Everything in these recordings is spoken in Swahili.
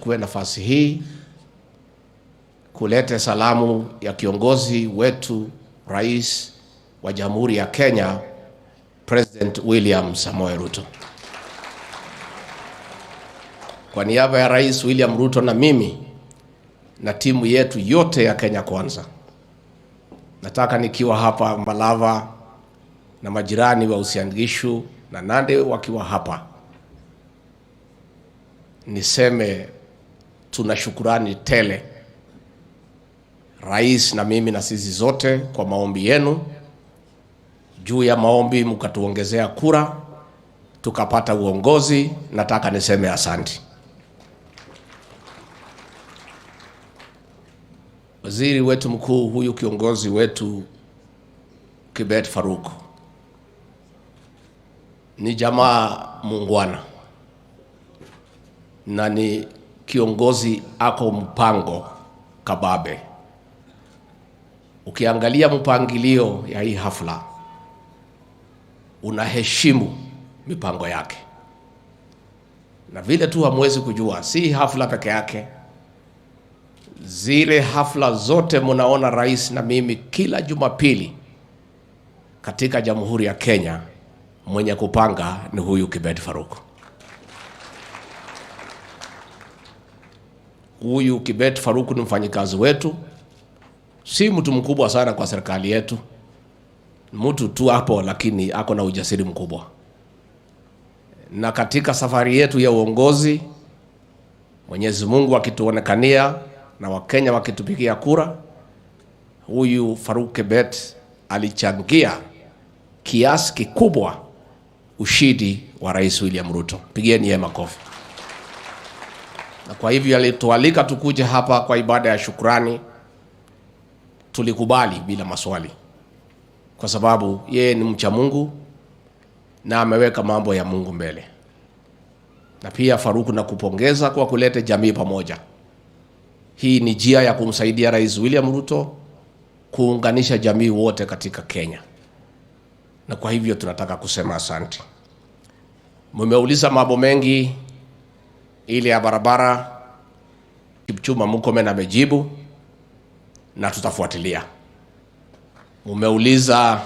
Kwa nafasi hii kulete salamu ya kiongozi wetu Rais wa Jamhuri ya Kenya, President William Samoei Ruto. Kwa niaba ya Rais William Ruto na mimi na timu yetu yote ya Kenya Kwanza, nataka nikiwa hapa Malava na majirani wa Uasin Gishu na Nandi wakiwa hapa, niseme tuna shukurani tele Rais na mimi na sisi zote kwa maombi yenu. Juu ya maombi mkatuongezea kura tukapata uongozi. Nataka niseme asante. Waziri wetu mkuu, huyu kiongozi wetu Kibet Faruk ni jamaa muungwana na ni kiongozi ako mpango kababe. Ukiangalia mpangilio ya hii hafla, unaheshimu mipango yake. Na vile tu hamwezi kujua, si hafla peke yake, zile hafla zote mnaona Rais na mimi kila Jumapili katika Jamhuri ya Kenya, mwenye kupanga ni huyu Kibet Faruk. Huyu Kibet Faruk ni mfanyikazi wetu, si mtu mkubwa sana kwa serikali yetu, mtu tu hapo, lakini ako na ujasiri mkubwa. Na katika safari yetu ya uongozi, Mwenyezi Mungu akituonekania na Wakenya wakitupigia kura, huyu Faruk Kibet alichangia kiasi kikubwa ushindi wa Rais William Ruto. Pigieni yeye makofi. Na kwa hivyo alitualika tukuje hapa kwa ibada ya shukrani. Tulikubali bila maswali, kwa sababu yeye ni mcha Mungu na ameweka mambo ya Mungu mbele. Na pia Faruk, na kupongeza kwa kuleta jamii pamoja. Hii ni njia ya kumsaidia Rais William Ruto kuunganisha jamii wote katika Kenya. Na kwa hivyo tunataka kusema asante. Mmeuliza mambo mengi, ile ya barabara Kipchuma Murkomen amejibu na tutafuatilia. Mmeuliza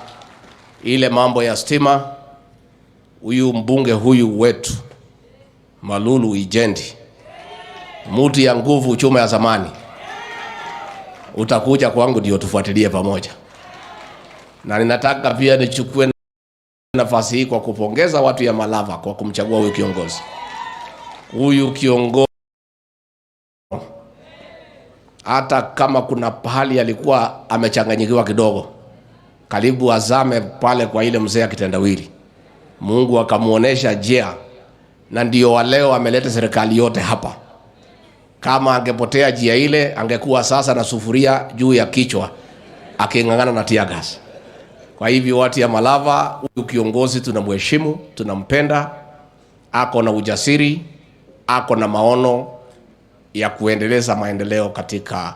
ile mambo ya stima, huyu mbunge huyu wetu Malulu Ijendi, mtu ya nguvu, chuma ya zamani, utakuja kwangu ndio tufuatilie pamoja. Na ninataka pia nichukue nafasi hii kwa kupongeza watu ya Malava kwa kumchagua huyu kiongozi. Huyu kiongozi, hata kama kuna pahali alikuwa amechanganyikiwa kidogo, karibu azame pale kwa ile mzee kitendawili, Mungu akamuonesha njia, na ndio waleo ameleta serikali yote hapa. Kama angepotea njia ile, angekuwa sasa na sufuria juu ya kichwa akingangana na tear gas. Kwa hivyo watu ya Malava, huyu kiongozi tunamheshimu, tunampenda, ako na ujasiri, ako na maono ya kuendeleza maendeleo katika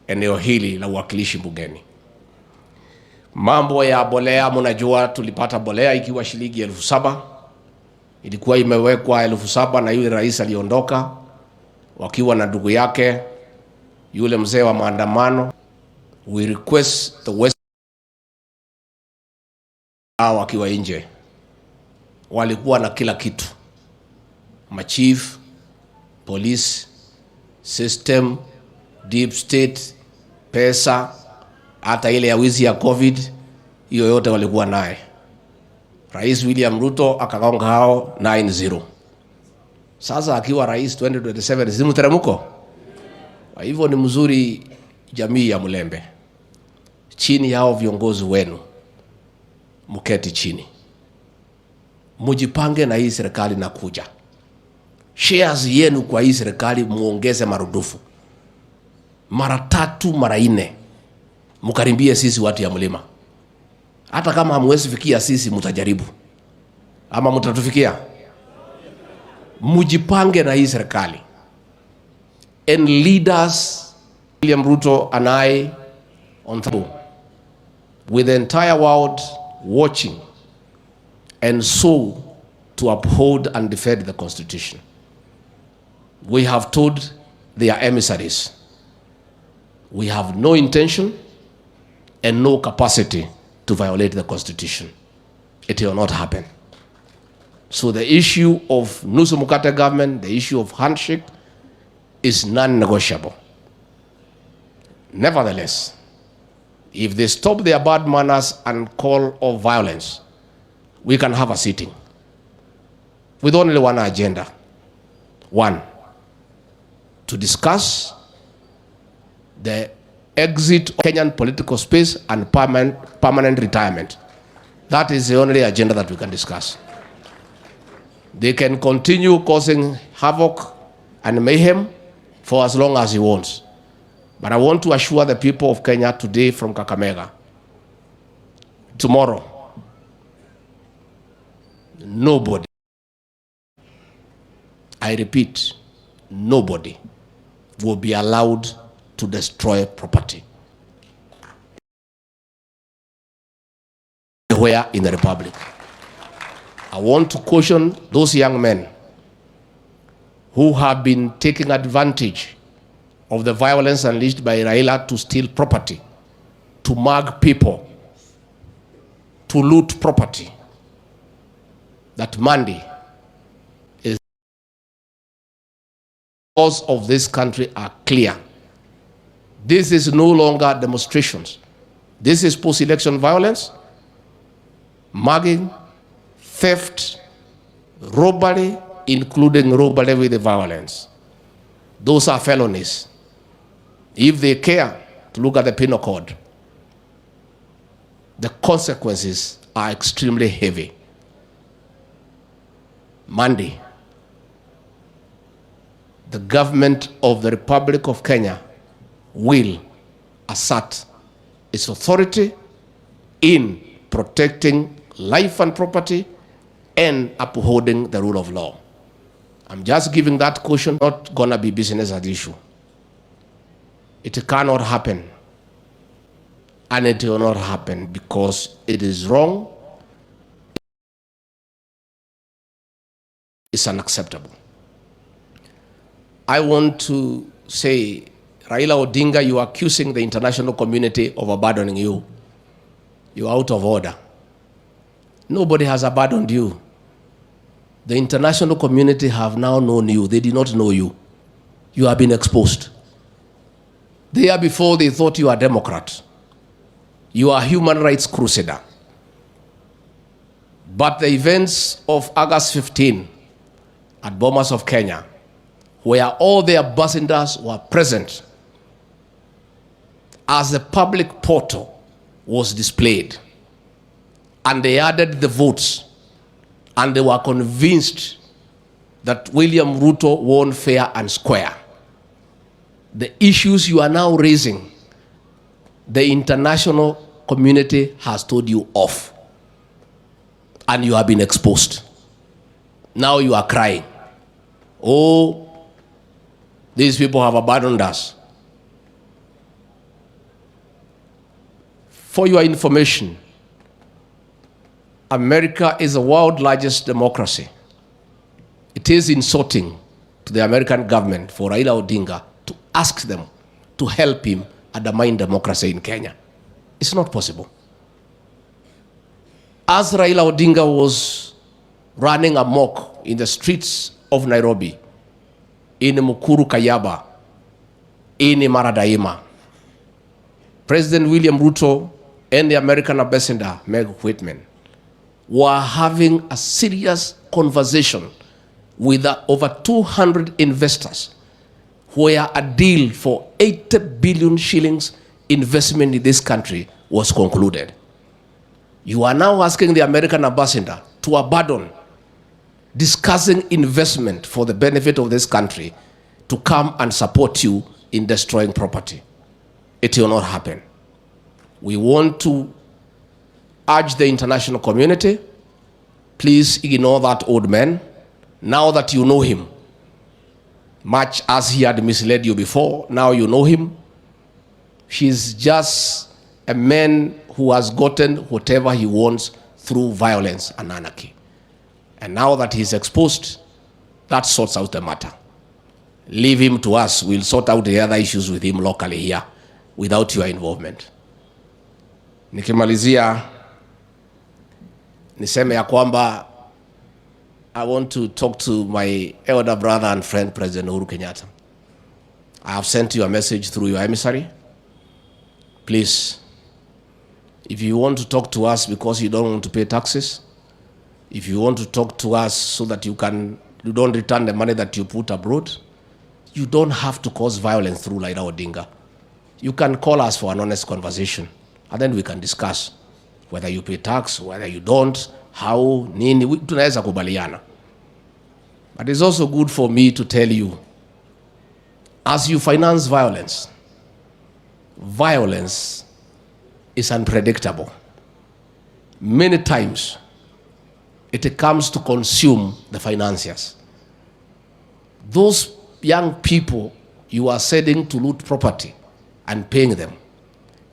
eneo hili la uwakilishi bungeni. Mambo ya bolea, mnajua tulipata bolea ikiwa shilingi 7,000. Ilikuwa imewekwa 7,000 na yule rais aliondoka wakiwa na ndugu yake yule mzee wa maandamano. We request the West wakiwa nje walikuwa na kila kitu, machief, police, system, deep state, pesa, hata ile ya wizi ya COVID, hiyo yote walikuwa naye. Rais William Ruto akagonga hao 9-0. Sasa akiwa rais 2027 si mteremko. Kwa hivyo ni mzuri jamii ya Mlembe, chini yao viongozi wenu, mketi chini, mujipange na hii serikali na kuja. Shares yenu kwa hii serikali muongeze marudufu, mara 3 mara 4, mkarimbie sisi watu ya mlima. Hata kama hamwezi fikia sisi, mtajaribu. Ama mtatufikia? Mujipange na hii serikali. And leaders, William Ruto and I, on top, with the entire world watching, and so to uphold and defend the Constitution. We have told their emissaries, we have no intention and no capacity to violate the Constitution. It will not happen. So the issue of nusu mkate government, the issue of handshake, is non-negotiable. Nevertheless, if they stop their bad manners and call of violence, we can have a sitting with only one agenda. One, to discuss the exit of Kenyan political space and permanent retirement. That is the only agenda that we can discuss. They can continue causing havoc and mayhem for as long as he wants. But I want to assure the people of Kenya today from Kakamega, tomorrow, nobody, I repeat, nobody will be allowed to destroy property anywhere in the Republic. I want to caution those young men who have been taking advantage of the violence unleashed by Raila to steal property, to mug people, to loot property. That Monday is the laws of this country are clear. This is no longer demonstrations. This is post-election violence, mugging, theft, robbery, including robbery with violence. Those are felonies. If they care to look at the penal code, the consequences are extremely heavy. Monday, the government of the Republic of Kenya will assert its authority in protecting life and property and upholding the rule of law. I'm just giving that caution, not gonna be business as usual. It cannot happen. And it will not happen because it is wrong. It's unacceptable. I want to say, Raila Odinga, you are accusing the international community of abandoning you. You are out of order. Nobody has abandoned you. The international community have now known you. They did not know you. You have been exposed. The year before, they thought you are a Democrat. You are a human rights crusader. But the events of August 15 at Bomas of Kenya, where all the ambassadors were present, as the public portal was displayed, and they added the votes, and they were convinced that William Ruto won fair and square. The issues you are now raising, the international community has told you off, and you have been exposed. Now you are crying. Oh, these people have abandoned us. For your information, America is the world's largest democracy. It is insulting to the American government for Raila Odinga to ask them to help him undermine democracy in Kenya. It's not possible. As Raila Odinga was running amok in the streets of Nairobi, in Mukuru Kayaba, in Maradaima, President William Ruto and the American ambassador, Meg Whitman, were having a serious conversation with over 200 investors, where a deal for 80 billion shillings investment in this country was concluded. You are now asking the American ambassador to abandon discussing investment for the benefit of this country to come and support you in destroying property. It will not happen. We want to urge the international community, please ignore that old man. Now that you know him, much as he had misled you before, now you know him. He's just a man who has gotten whatever he wants through violence and anarchy. And now that he's exposed, that sorts out the matter. Leave him to us. We'll sort out the other issues with him locally here without your involvement. Nikimalizia niseme ya kwamba I want to talk to my elder brother and friend President Uhuru Kenyatta. I have sent you a message through your emissary. Please, if you want to talk to us because you don't want to pay taxes, if you want to talk to us so that you don't return the money that you put abroad, you don't have to cause violence through Raila Odinga. You can call us for an honest conversation, and then we can discuss whether you pay tax, whether you don't, how, nini, tunaweza kubaliana. But it's also good for me to tell you, as you finance violence, violence is unpredictable. Many times, it comes to consume the financiers. Those young people you are sending to loot property and paying them,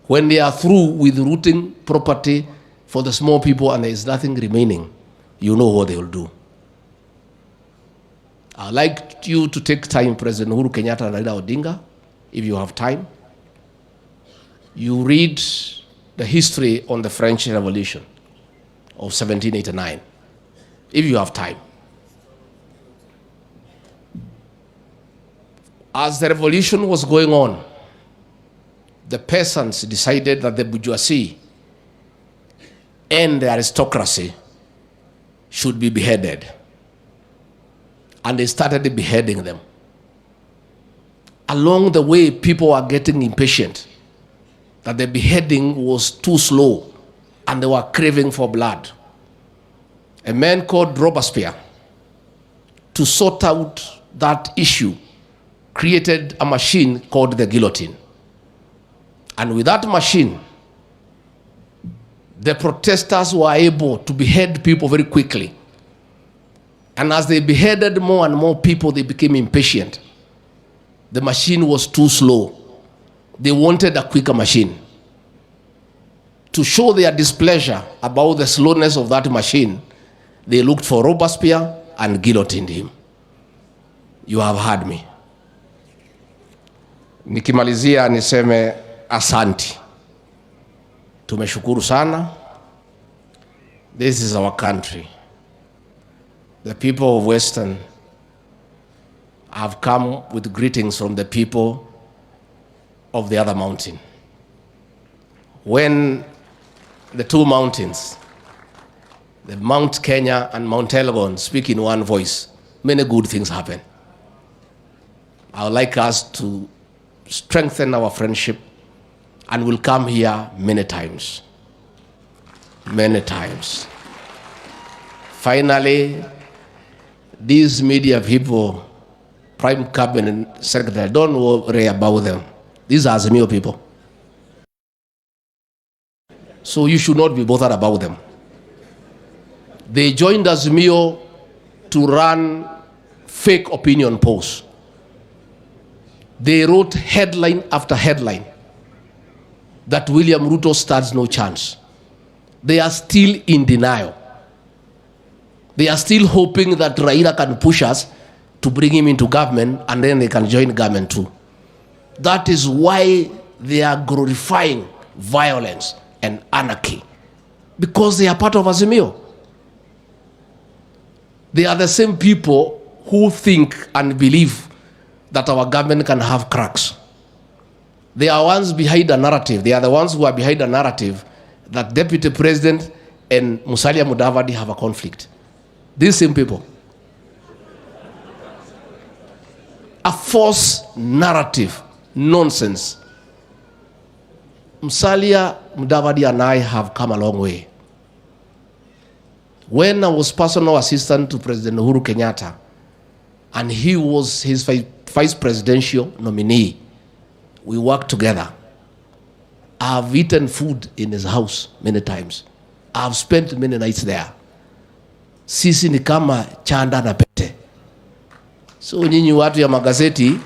when they are through with looting property for the small people and there is nothing remaining, you know what they will do. I'd like you to take time, President Uhuru Kenyatta and Raila Odinga, if you have time. You read the history on the French Revolution of 1789, if you have time. As the revolution was going on, the peasants decided that the bourgeoisie and the aristocracy should be beheaded. And they started beheading them. Along the way, people were getting impatient that the beheading was too slow and they were craving for blood. A man called Robespierre, to sort out that issue, created a machine called the guillotine. And with that machine, the protesters were able to behead people very quickly. And as they beheaded more and more people, they became impatient. The machine was too slow. They wanted a quicker machine. To show their displeasure about the slowness of that machine, they looked for Robespierre and guillotined him. You have heard me. Nikimalizia niseme asanti. Tumeshukuru sana. This is our country. The people of Western have come with greetings from the people of the other mountain. When the two mountains, the Mount Kenya and Mount Elgon, speak in one voice, many good things happen. I would like us to strengthen our friendship, and we'll come here many times. Many times. Finally, these media people, Prime Cabinet Secretary, don't worry about them. These are Azimio people. So you should not be bothered about them. They joined Azimio to run fake opinion polls. They wrote headline after headline that William Ruto stands no chance. They are still in denial. They are still hoping that Raila can push us to bring him into government and then they can join government too. That is why they are glorifying violence and anarchy, because they are part of Azimio. They are the same people who think and believe that our government can have cracks. They are ones behind the narrative. They are the ones who are behind the narrative that Deputy President and Musalia Mudavadi have a conflict. These same people. A false narrative, nonsense. Musalia Mudavadi and I have come a long way. When I was personal assistant to President Uhuru Kenyatta, and he was his vice presidential nominee, we worked together. I have eaten food in his house many times. I have spent many nights there. Sisi ni kama chanda na pete. So nyinyi watu ya magazeti,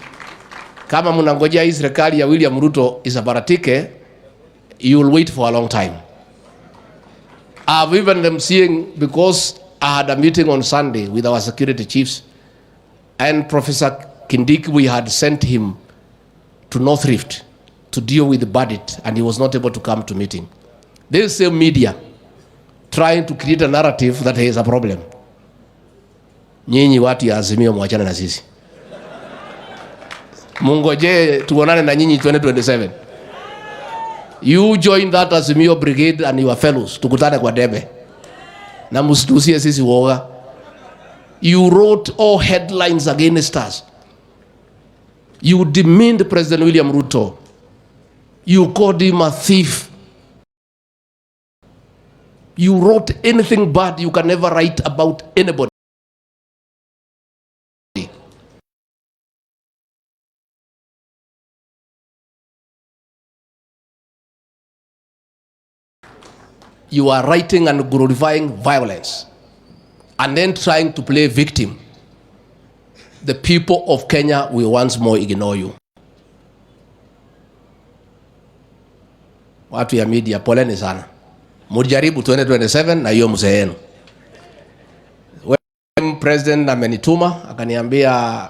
kama mnangojea hii serikali ya William Ruto isabaratike, you will wait for a long time. I've even them seeing, because I had a meeting on Sunday with our security chiefs, and Professor Kindiki, we had sent him to North Rift to deal with the bandit, and he was not able to come to meeting. This same media trying to create a narrative that there is a problem. Nyinyi watu ya Azimio mwachana na sisi. Mungoje tuonane na nyinyi 2027. You join that Azimio brigade and your fellows. Tukutane kwa debe. Na msitusie sisi woga. You wrote all headlines against us. You demeaned President William Ruto. You called him a thief. You wrote anything bad you can never write about anybody. You are writing and glorifying violence and then trying to play victim. The people of Kenya will once more ignore you. Watu ya media, poleni sana. Mujaribu 2027 na hiyo mzee yenu. President amenituma akaniambia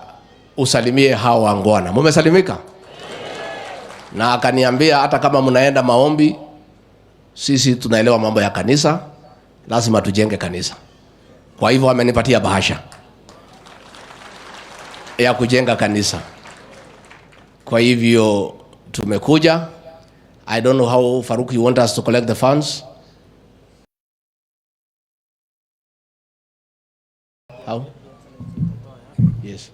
usalimie hao wangwana. Mumesalimika? Na akaniambia hata kama mnaenda maombi, sisi tunaelewa mambo ya kanisa, lazima tujenge kanisa. Kwa hivyo amenipatia bahasha ya kujenga kanisa. Kwa hivyo tumekuja. I don't know how, Faruk, you want us to collect the funds? How? Yes.